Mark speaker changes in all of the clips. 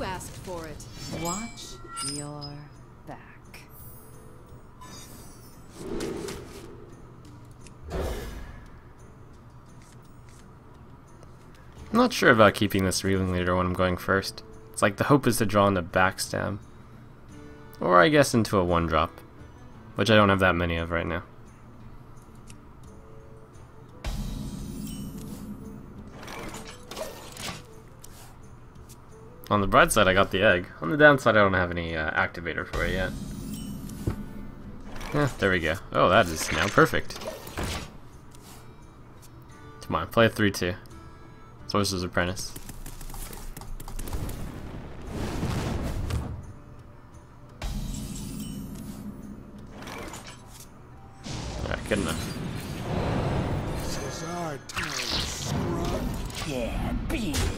Speaker 1: You asked for it.
Speaker 2: Watch your back.
Speaker 3: I'm not sure about keeping this reeling leader when I'm going first. It's like the hope is to draw into backstab. Or I guess into a 1-drop. Which I don't have that many of right now. On the bright side I got the egg. On the downside I don't have any activator for it yet. Yeah, there we go. Oh, that is now perfect. Come on, play a 3-2. Sorcerer's Apprentice. Alright, good enough.
Speaker 4: This is our time, scrub.
Speaker 2: Yeah, beat it.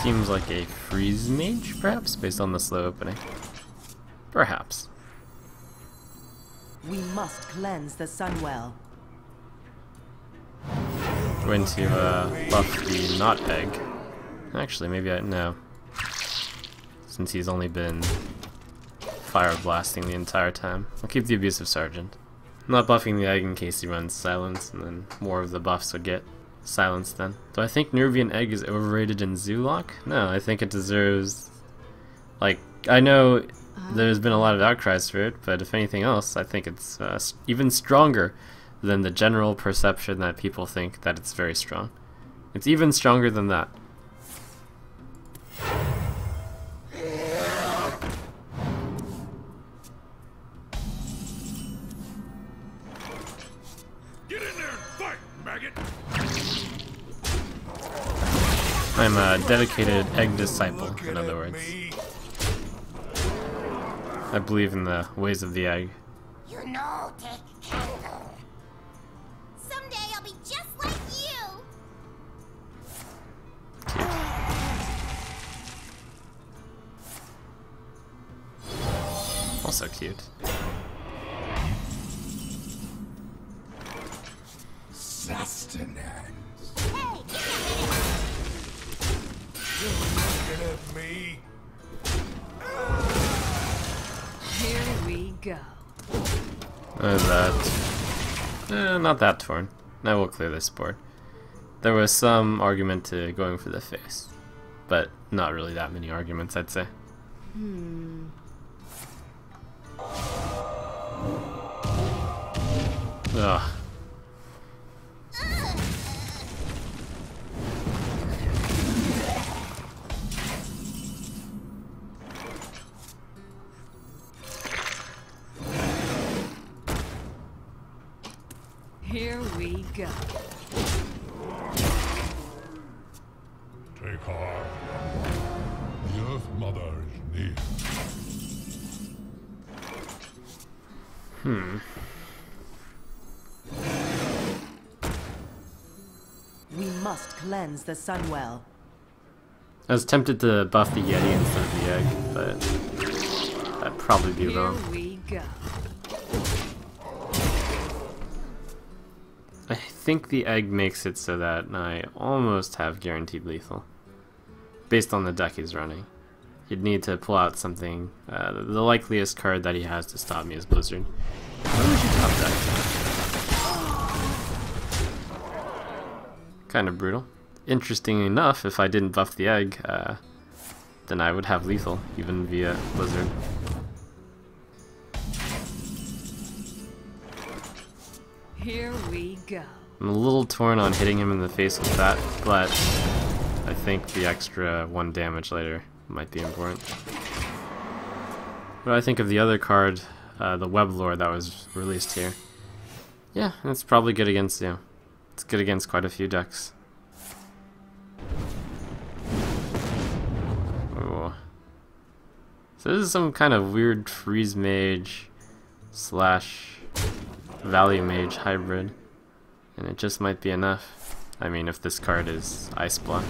Speaker 3: Seems like a Freezy Mage, perhaps, based on the slow opening. Perhaps.
Speaker 2: We must cleanse the Sunwell.
Speaker 3: Going to buff the not egg. Actually, maybe no. Since he's only been fire blasting the entire time. I'll keep the Abusive Sergeant. I'm not buffing the egg in case he runs silence, and then more of the buffs would get silenced then. Do I think Nervian Egg is overrated in Zoolock? No, I think it deserves... Like, I know there's been a lot of outcries for it, but if anything else, I think it's even stronger than the general perception that people think that it's very strong. It's even stronger than that.
Speaker 4: Get in there and fight, maggot!
Speaker 3: I'm a dedicated egg disciple, in other words. I believe in the ways of the egg.
Speaker 5: You know, take candle. Someday I'll be just like you.
Speaker 3: Cute. Also cute.
Speaker 4: Sustenance.
Speaker 5: Hey,
Speaker 4: You're looking at me.
Speaker 1: Here we go.
Speaker 3: That. Not that torn. I will clear this board. There was some argument to going for the face, but not really that many arguments, I'd say. Ugh.
Speaker 1: Here we go.
Speaker 4: Take heart. The Earth Mother is near.
Speaker 2: We must cleanse the Sunwell.
Speaker 3: I was tempted to buff the Yeti instead of the egg, but that'd probably be
Speaker 1: Here
Speaker 3: wrong.
Speaker 1: we go.
Speaker 3: I think the egg makes it so that I almost have guaranteed lethal. Based on the deck he's running. You'd need to pull out something. The likeliest card that he has to stop me is Blizzard. What would you top deck? Kind of brutal. Interesting enough, if I didn't buff the egg, then I would have lethal, even via Blizzard.
Speaker 1: Here we go.
Speaker 3: I'm a little torn on hitting him in the face with that, but I think the extra 1 damage later might be important. What do I think of the other card, the Web Lord that was released here? Yeah, it's probably good against you. It's good against quite a few decks. Oh. So this is some kind of weird Freeze Mage / Value Mage hybrid. And it just might be enough. I mean, if this card is Ice Block.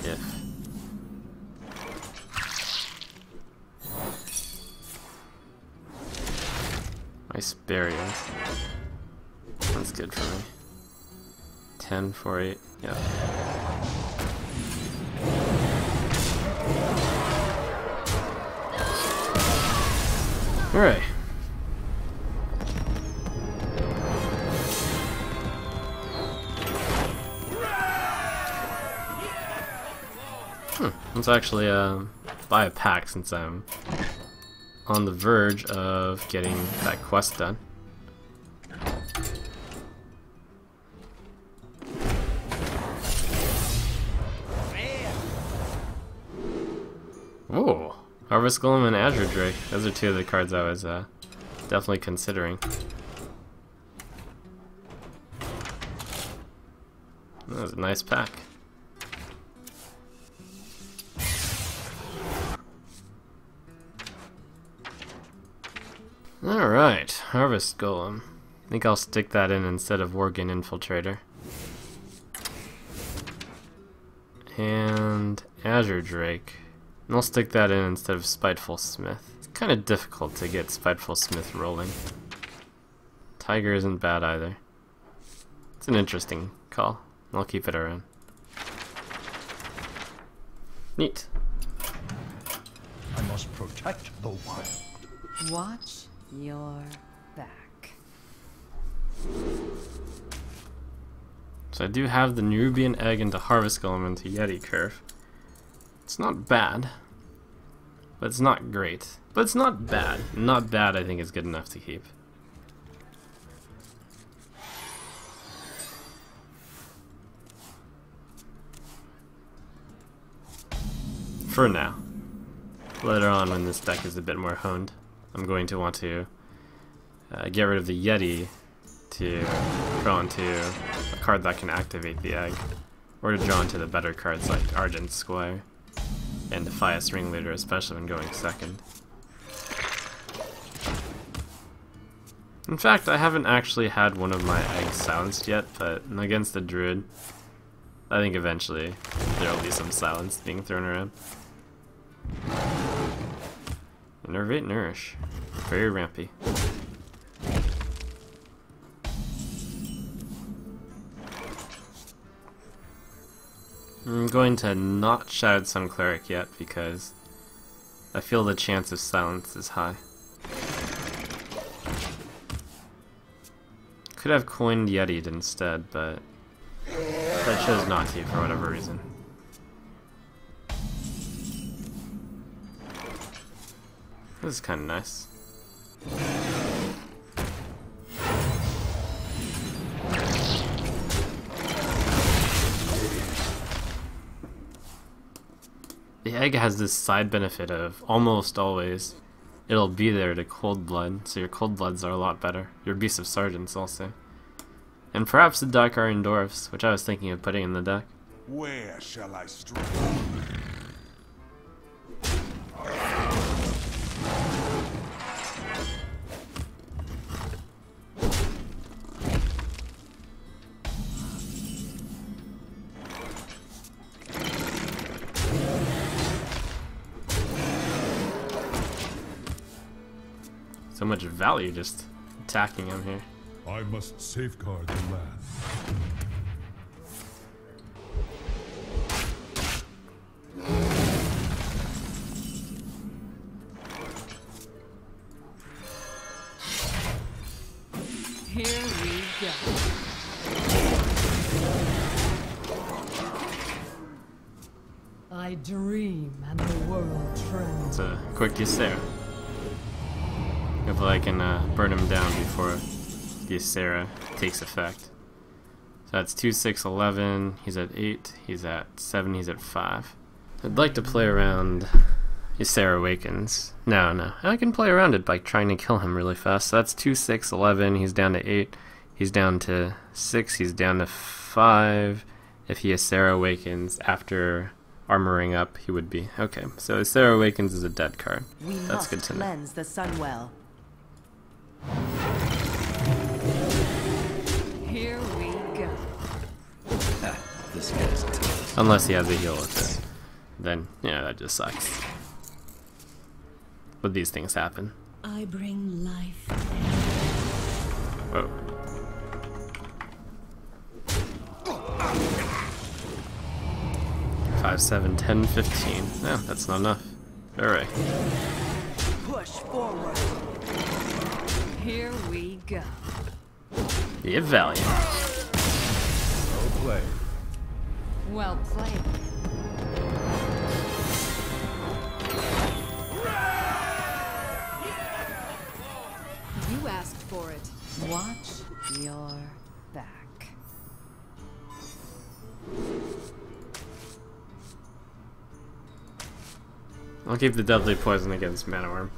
Speaker 3: If. Ice Barrier. sounds good for me. 10, 4, 8, yeah. Alright. Let's actually buy a pack since I'm on the verge of getting that quest done. Oh, Harvest Golem and Azure Drake. Those are two of the cards I was definitely considering. That was a nice pack. Alright, Harvest Golem. I think I'll stick that in instead of Worgen Infiltrator. And Azure Drake. And I'll stick that in instead of Spiteful Smith. It's kind of difficult to get Spiteful Smith rolling. Tiger isn't bad either. It's an interesting call. I'll keep it around. Neat.
Speaker 4: I must protect the wild.
Speaker 2: Watch your back.
Speaker 3: So I do have the Nerubian Egg into Harvest Golem into Yeti Curve. It's not bad, but it's not great. But it's not bad. Not bad, I think, is good enough to keep. For now. Later on, when this deck is a bit more honed, I'm going to want to get rid of the Yeti to draw into a card that can activate the egg, or to draw into the better cards like Argent Squire and Defias Ringleader, especially when going second. In fact, I haven't actually had one of my eggs silenced yet, but against the Druid, I think eventually there will be some silence being thrown around. Innervate Nourish. Very rampy. I'm going to not Shadowed Sun Cleric yet because I feel the chance of silence is high. Could have coined Yeti'd instead, but I chose not to for whatever reason. This is kind of nice. The egg has this side benefit of almost always it'll be there to Cold Blood, so your Cold Bloods are a lot better. Your Beasts of Sergeants also. And perhaps the Darkarian Dwarfs, which I was thinking of putting in the deck.
Speaker 6: Where shall I strike?
Speaker 3: So much value just attacking him here.
Speaker 4: I must safeguard the land.
Speaker 1: Here we go.
Speaker 2: I dream and the world trembles.
Speaker 3: It's a quick Ysera. Hopefully I can burn him down before the Ysera takes effect. So that's 2, 6, 11, he's at 8, he's at 7, he's at 5. I'd like to play around Ysera Awakens. No, I can play around it by trying to kill him really fast. So that's 2, 6, 11, he's down to 8, he's down to 6, he's down to 5. If he Ysera Awakens after armoring up, he would be. Okay, so Ysera Awakens is a dead card. That's good to know.
Speaker 2: Cleanse the Sunwell.
Speaker 1: Here we go.
Speaker 7: This guy's tough.
Speaker 3: Unless he has a heal with it. Then, yeah, that just sucks. But these things happen.
Speaker 8: I bring life.
Speaker 3: Whoa. 5, 7, 10, 15. No, that's not enough. Alright.
Speaker 2: Push forward.
Speaker 1: Here we go.
Speaker 3: Be valiant.
Speaker 4: Well played.
Speaker 1: Well played. You asked for it.
Speaker 2: Watch your back.
Speaker 3: I'll keep the deadly poison against Mana Worm.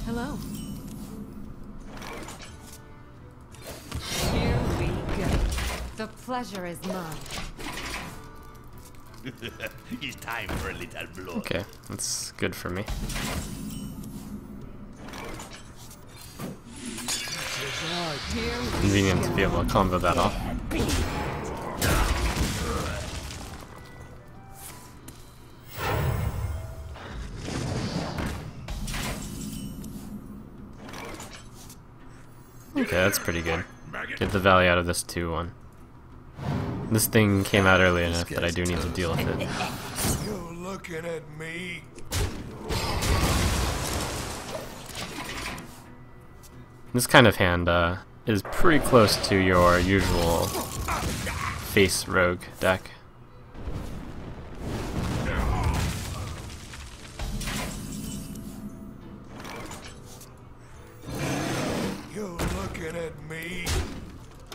Speaker 1: Hello. Here we go. The pleasure is mine.
Speaker 7: It's time for a little blood.
Speaker 3: Okay, that's good for me.
Speaker 1: Here we
Speaker 3: Convenient to be able to combo that off. Okay, that's pretty good. Get the value out of this 2-1. This thing came out early enough that I do need to deal with it.
Speaker 6: You're looking at me.
Speaker 3: This kind of hand is pretty close to your usual face rogue deck.
Speaker 6: You're looking at me.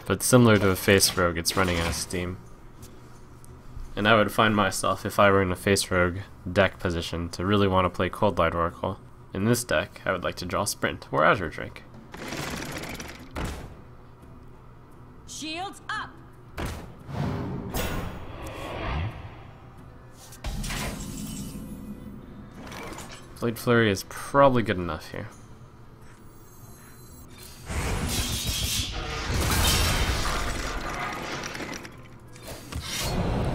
Speaker 3: But similar to a face rogue, it's running out of steam. And I would find myself, if I were in a face rogue deck position, to really want to play Cold Light Oracle. In this deck, I would like to draw Sprint or Azure Drake.
Speaker 1: Shields up.
Speaker 3: Blade Flurry is probably good enough here.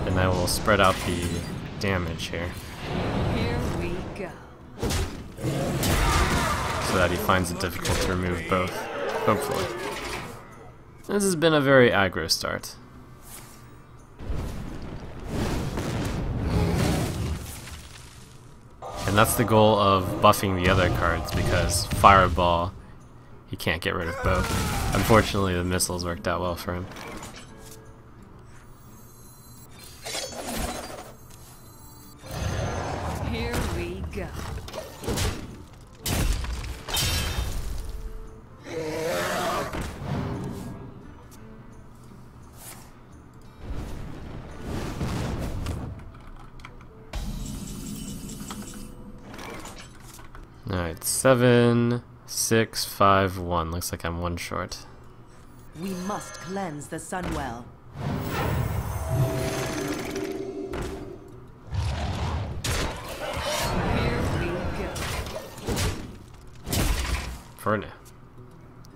Speaker 3: And I will spread out the damage here,
Speaker 1: Here we go.
Speaker 3: so that he finds it difficult to remove both, hopefully. This has been a very aggro start. And that's the goal of buffing the other cards, because Fireball, he can't get rid of both. Unfortunately, the missiles worked out well for him.
Speaker 1: Here we go.
Speaker 3: Alright, 7, 6, 5, 1. Looks like I'm one short.
Speaker 2: We must cleanse the Sunwell.
Speaker 1: Here we go.
Speaker 3: For now.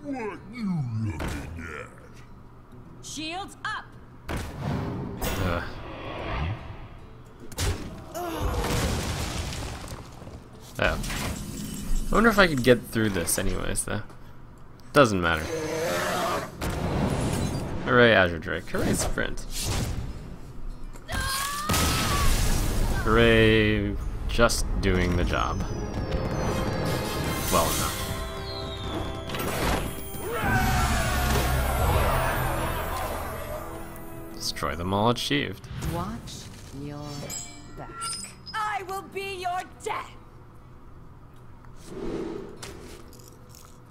Speaker 4: What you looking at?
Speaker 1: Shields up.
Speaker 3: Ugh. Oh. I wonder if I could get through this anyways, though. Doesn't matter. Hooray, Azure Drake. Hooray, Sprint. Hooray, just doing the job. Well enough. Destroy them all achieved.
Speaker 2: Watch your back.
Speaker 1: I will be your death.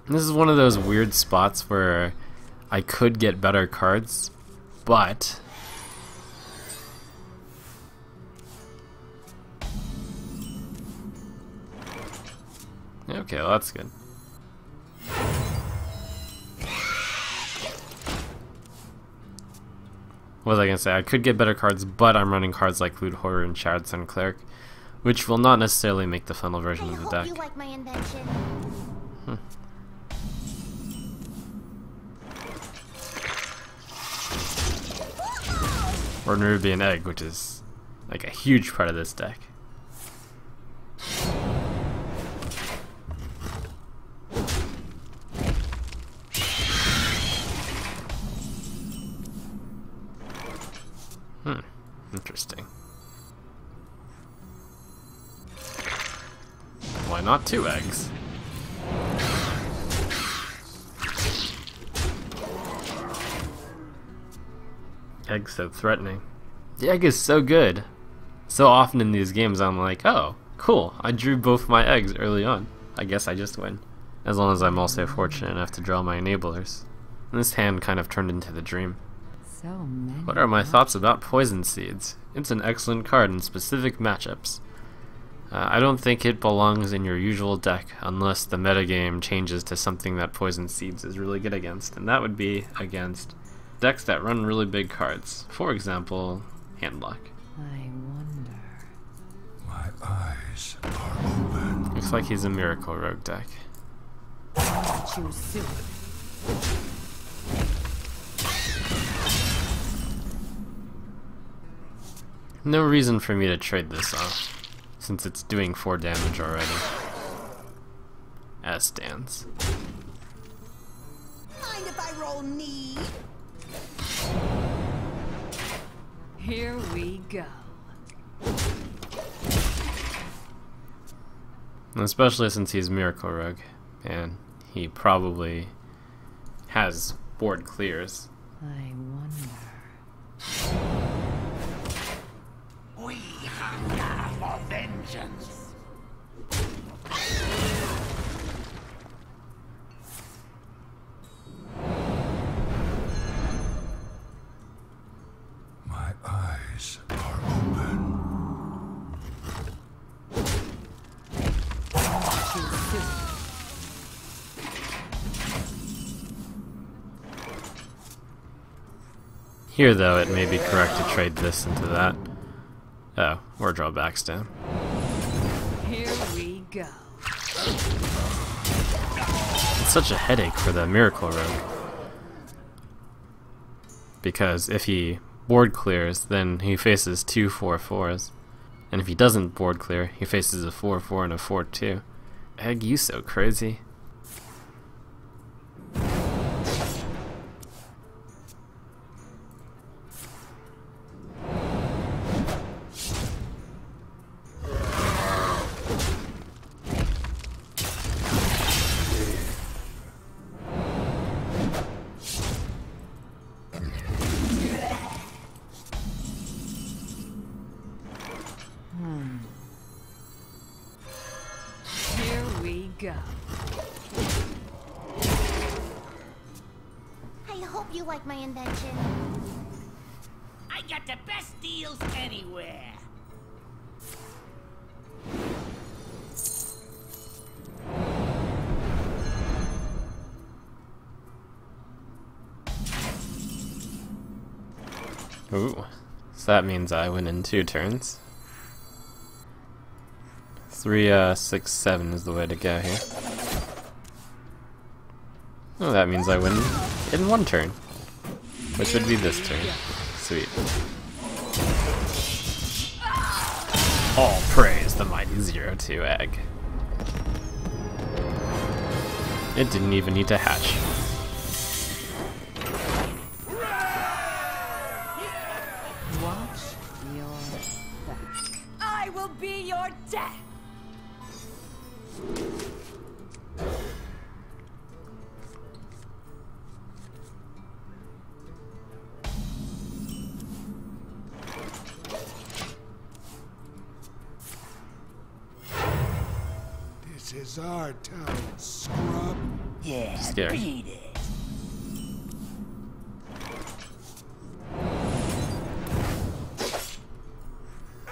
Speaker 3: This is one of those weird spots where I could get better cards, but okay, well, that's good. What was I gonna say? I could get better cards, but I'm running cards like Loot Horror and Shard Sun Cleric, which will not necessarily make the final version
Speaker 5: I
Speaker 3: of the
Speaker 5: hope
Speaker 3: deck.
Speaker 5: you like my invention.
Speaker 3: Or Nerubian Egg, which is like a huge part of this deck. Interesting. Why not 2 eggs? Egg's so threatening. The egg is so good. So often in these games I'm like, oh, cool, I drew both my eggs early on. I guess I just win. As long as I'm also fortunate enough to draw my enablers. And this hand kind of turned into the dream.
Speaker 2: So many.
Speaker 3: What are my thoughts about Poison Seeds? It's an excellent card in specific matchups. I don't think it belongs in your usual deck unless the metagame changes to something that Poison Seeds is really good against, and that would be against decks that run really big cards. For example, Handlock.
Speaker 2: I wonder.
Speaker 6: My eyes are open.
Speaker 3: Looks like he's a Miracle Rogue deck.
Speaker 2: Choose soon.
Speaker 3: No reason for me to trade this off, since it's doing 4 damage already. As stands.
Speaker 5: Mind if I roll need?
Speaker 1: Here we go.
Speaker 3: Especially since he's Miracle Rogue, and he probably has board clears.
Speaker 2: I wonder.
Speaker 7: We hunger for vengeance.
Speaker 6: My eyes are open.
Speaker 2: Choose soon.
Speaker 3: Here, though, it may be correct to trade this into that. Oh, or draw backstab.
Speaker 1: Here we go.
Speaker 3: It's such a headache for the Miracle Rogue. Because if he board clears, then he faces 2 4/4s. And if he doesn't board clear, he faces a 4/4 and a 4/2. Egg, you so crazy.
Speaker 1: Here we go.
Speaker 5: I hope you like my invention.
Speaker 7: I got the best deals anywhere.
Speaker 3: Ooh. So that means I win in 2 turns. 3, 6, 7 is the way to go here. Oh, that means I win in 1 turn. Which would be this turn. Sweet. All praise the mighty 0-2 egg. It didn't even need to hatch.
Speaker 2: Watch your back.
Speaker 1: I will be your death.
Speaker 6: This is our town, scrub.
Speaker 7: Yeah,
Speaker 3: Scary.
Speaker 7: beat it.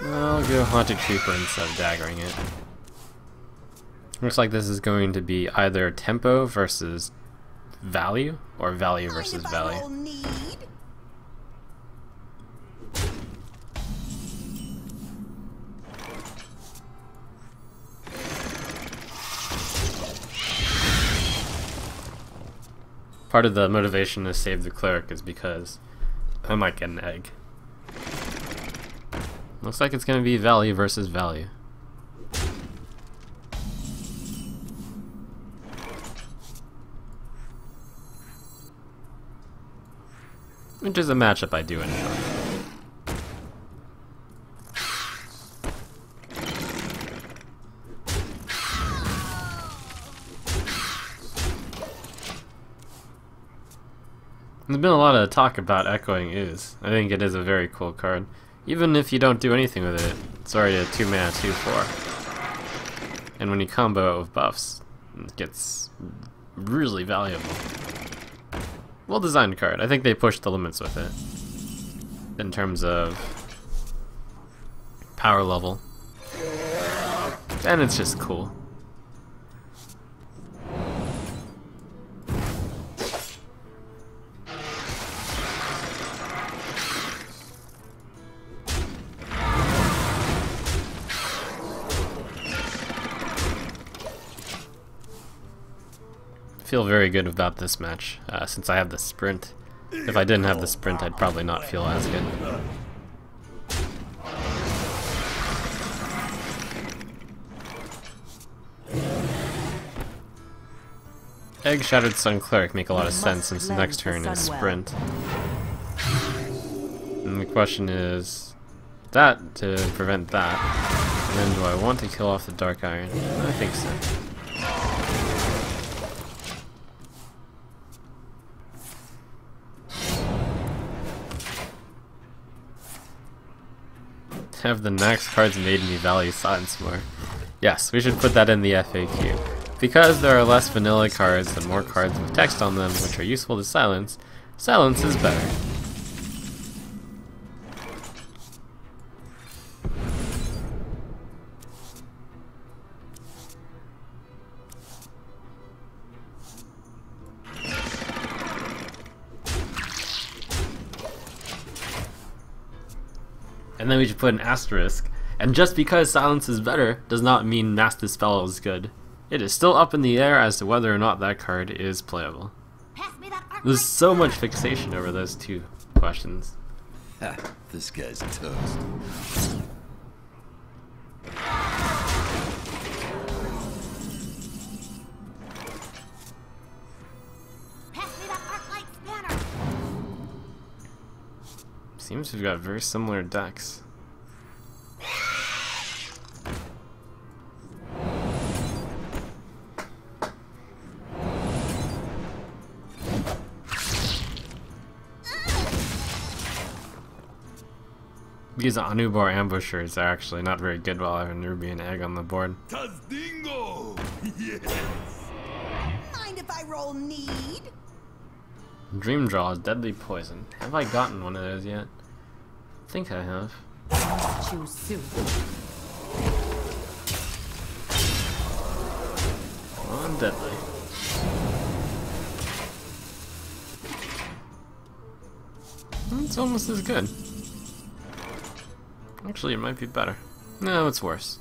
Speaker 3: I'll go Haunted Creeper instead of daggering it. Looks like this is going to be either tempo versus value, or value
Speaker 5: Mind
Speaker 3: versus
Speaker 5: if I
Speaker 3: value.
Speaker 5: roll need?
Speaker 3: Part of the motivation to save the cleric is because I might get an egg. Looks like it's going to be value versus value. Which is a matchup I do enjoy. There's been a lot of talk about Echoing Ooze. I think it is a very cool card. Even if you don't do anything with it, it's already a 2-mana 2/4. And when you combo it with buffs, it gets really valuable. Well designed card. I think they pushed the limits with it. In terms of power level. And it's just cool. I feel very good about this match, since I have the sprint. If I didn't have the sprint, I'd probably not feel as good. Egg Shattered Sun Cleric make a lot of sense since the next turn is sprint. And the question is that to prevent that. And then do I want to kill off the Dark Iron? I think so. Have the next cards made me value silence more? Yes, we should put that in the FAQ. Because there are less vanilla cards and more cards with text on them which are useful to silence, silence is better. And then we should put an asterisk. And just because silence is better does not mean Mass Dispel is good. It is still up in the air as to whether or not that card is playable. There's so much fixation over those two questions.
Speaker 8: Ha, this guy's toast.
Speaker 3: Seems we've got very similar decks. These Anubar ambushers are actually not very good while having Ruby and Egg on the board.
Speaker 8: Tazdingo! Yes!
Speaker 5: Mind if I roll need?
Speaker 3: Dream Draw is Deadly Poison. Have I gotten one of those yet? I think I have.
Speaker 2: Choose soon.
Speaker 3: On Deadly. It's almost as good. Actually, it might be better. No, it's worse.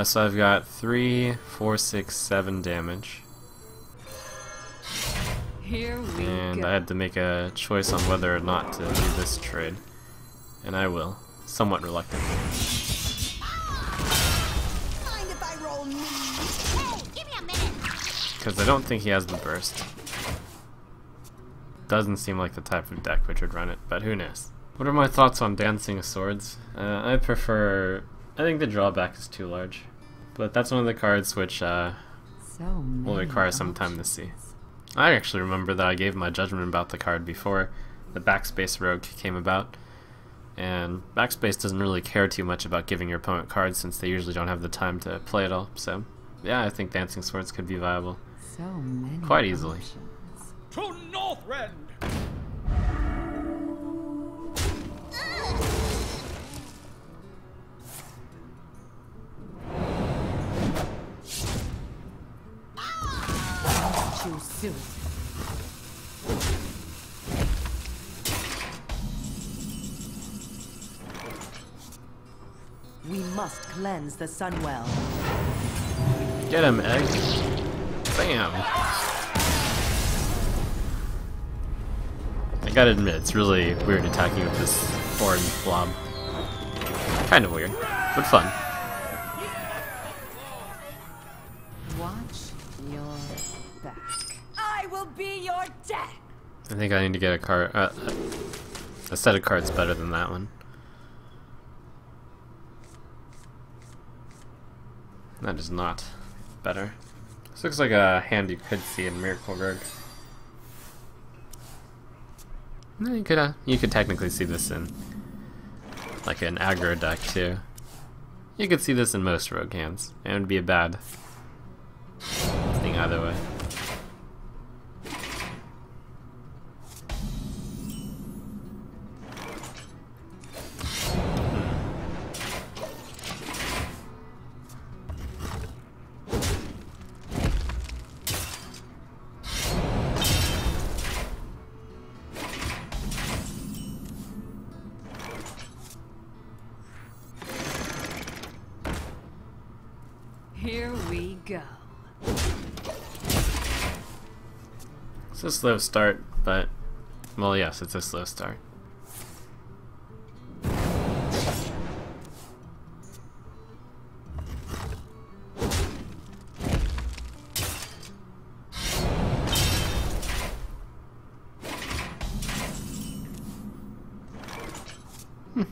Speaker 3: So I've got 3, 4, 6, 7 damage.
Speaker 1: Here we
Speaker 3: And
Speaker 1: go.
Speaker 3: I had to make a choice on whether or not to do this trade. And I will. Somewhat reluctantly.
Speaker 5: Mind if I roll need? Hey, give me a minute.
Speaker 3: Because I don't think he has the burst. Doesn't seem like the type of deck which would run it, but who knows. What are my thoughts on Dancing Swords? I think the drawback is too large. But that's one of the cards which will require some time to see. I actually remember that I gave my judgment about the card before the Backspace Rogue came about. And Backspace doesn't really care too much about giving your opponent cards since they usually don't have the time to play it all. So yeah, I think Dancing Swords could be viable.
Speaker 2: So many
Speaker 3: Quite easily.
Speaker 2: options.
Speaker 7: To Northrend!
Speaker 2: Choose soon. We must cleanse the Sunwell.
Speaker 3: Get him, Egg. Bam! I gotta admit, it's really weird attacking with this orange blob. Kind of weird, but fun.
Speaker 2: Watch your back.
Speaker 1: I will be your death.
Speaker 3: I think I need to get a card, a set of cards better than that one. That is not better. This looks like a hand you could see in Miracle Rogue. No, you could technically see this in like an aggro deck too. You could see this in most rogue hands. It would be a bad thing either way.
Speaker 1: Here we go.
Speaker 3: It's a slow start, but well, yes, it's a slow start.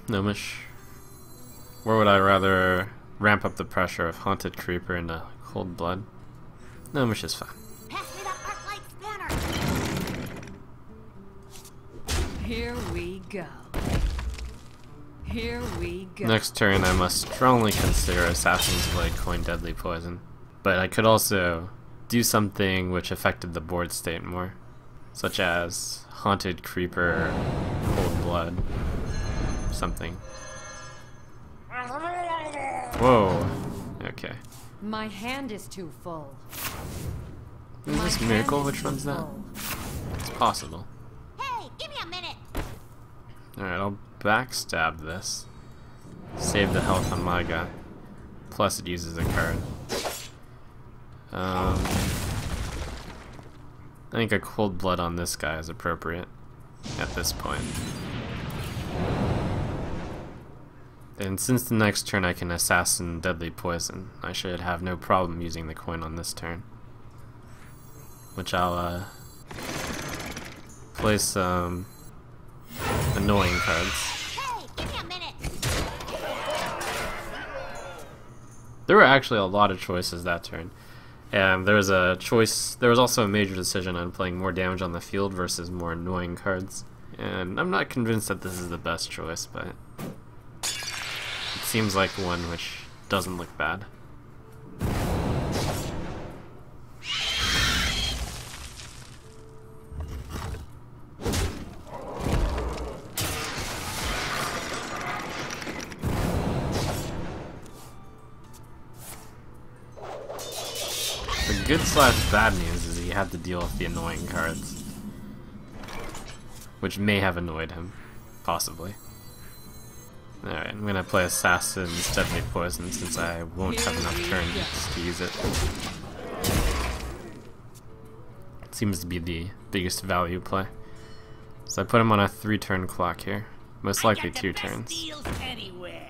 Speaker 3: Gnomish. Where would I rather ramp up the pressure of Haunted Creeper into Cold Blood? Gnomish is fine.
Speaker 5: Pass me that arc light spanner.
Speaker 1: Here we go. Here we go.
Speaker 3: Next turn I must strongly consider Assassin's Blade Coin Deadly Poison. But I could also do something which affected the board state more. Such as Haunted Creeper, Cold Blood, something. Whoa. Okay.
Speaker 1: My hand is too full.
Speaker 3: Is this
Speaker 1: My
Speaker 3: Miracle
Speaker 1: hand is
Speaker 3: which
Speaker 1: too
Speaker 3: runs that?
Speaker 1: full.
Speaker 3: It's possible.
Speaker 5: Hey, give me a minute.
Speaker 3: Alright, I'll backstab this. Save the health on my guy. Plus it uses a card. I think a Cold Blood on this guy is appropriate at this point. And since the next turn I can Assassin Deadly Poison, I should have no problem using the coin on this turn. Which I'll play some annoying cards.
Speaker 5: Hey, give me a minute.
Speaker 3: There were actually a lot of choices that turn. And there was also a major decision on playing more damage on the field versus more annoying cards. And I'm not convinced that this is the best choice, but it seems like one which doesn't look bad. The good / bad news is he had to deal with the annoying cards, which may have annoyed him, possibly. Alright, I'm gonna play Assassin's Deadly Poison since I won't have enough turns to use it. It seems to be the biggest value play. So I put him on a 3-turn clock here. Most likely 2 turns.
Speaker 7: Deals anywhere.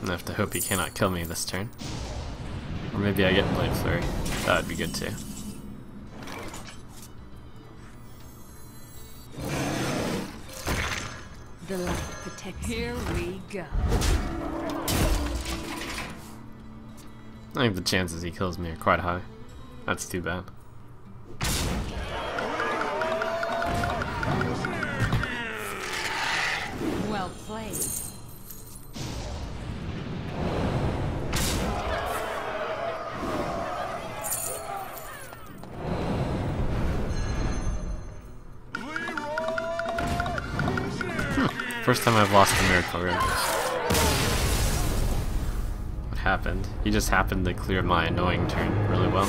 Speaker 3: I have to hope he cannot kill me this turn. Or maybe I get Blade Flurry. That would be good too.
Speaker 1: The light protects. Here we go.
Speaker 3: I think the chances he kills me are quite high. That's too bad.
Speaker 1: Well played.
Speaker 3: First time I've lost a Miracle Room. What happened? He just happened to clear my annoying turn really well.